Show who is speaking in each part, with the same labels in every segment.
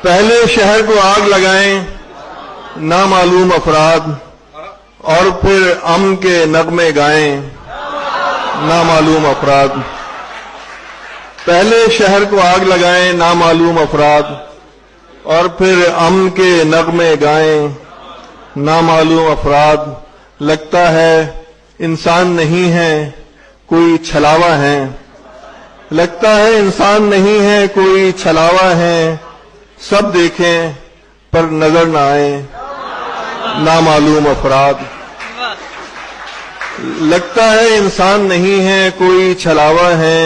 Speaker 1: پہلے شہر کو آگ لگائیں نامعلوم افراد، اور پھر امن کے نغمے گائیں نامعلوم افراد۔ پہلے شہر کو آگ لگائیں نامعلوم افراد، اور پھر امن کے نغمے گائیں نامعلوم افراد۔ لگتا ہے انسان نہیں ہے کوئی چھلاوا ہے، لگتا ہے انسان نہیں ہے کوئی چھلاوا ہے، سب دیکھیں پر نظر نہ آئیں نامعلوم افراد۔ لگتا ہے انسان نہیں ہے کوئی چھلاوا ہے،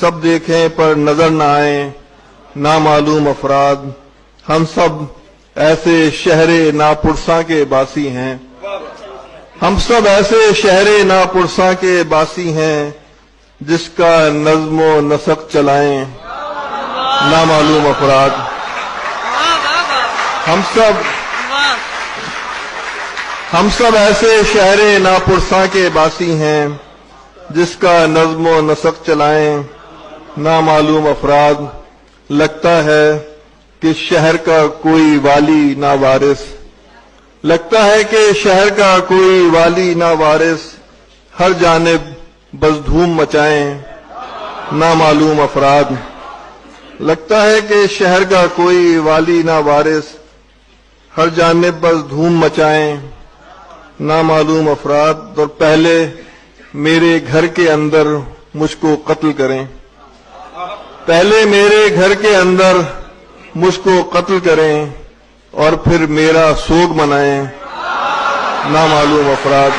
Speaker 1: سب دیکھیں پر نظر نہ آئیں نامعلوم افراد۔ ہم سب ایسے شہر ناپرساں کے باسی ہیں، ہم سب ایسے شہر ناپرساں کے باسی ہیں، جس کا نظم و نسق چلائیں نامعلوم افراد۔ ہم سب ایسے شہر ناپرساں کے باسی ہیں، جس کا نظم و نسق چلائیں نامعلوم افراد۔ لگتا ہے کہ شہر کا کوئی والی نہ وارث، لگتا ہے کہ شہر کا کوئی والی نہ وارث، ہر جانب بس دھوم مچائیں نامعلوم افراد۔ لگتا ہے کہ شہر کا کوئی والی نہ وارث، ہر جانب بس دھوم مچائیں نامعلوم افراد۔ اور پہلے میرے گھر کے اندر مجھ کو قتل کریں، پہلے میرے گھر کے اندر مجھ کو قتل کریں، اور پھر میرا سوگ منائیں نامعلوم افراد۔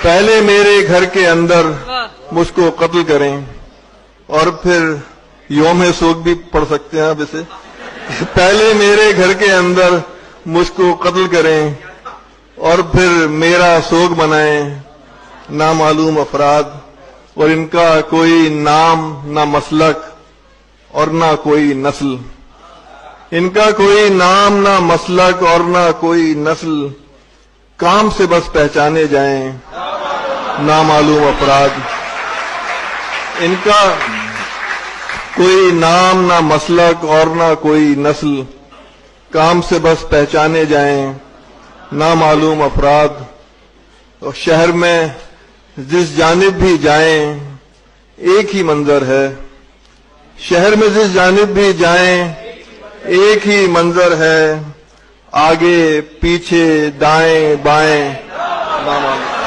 Speaker 1: پہلے میرے گھر کے اندر مجھ کو قتل کریں، اور پھر یوم سوگ بھی پڑھ سکتے ہیں آپ اسے۔ پہلے میرے گھر کے اندر مجھ کو قتل کریں، اور پھر میرا سوگ منائیں نامعلوم افراد۔ اور ان کا کوئی نام نہ مسلک اور نہ کوئی نسل، ان کا کوئی نام نہ مسلک اور نہ کوئی نسل، کام سے بس پہچانے جائیں نامعلوم افراد۔ ان کا کوئی نام نہ مسلک اور نہ کوئی نسل، کام سے بس پہچانے جائیں نامعلوم افراد۔ اور شہر میں جس جانب بھی جائیں ایک ہی منظر ہے، شہر میں جس جانب بھی جائیں ایک ہی منظر ہے، آگے پیچھے دائیں بائیں نامعلوم۔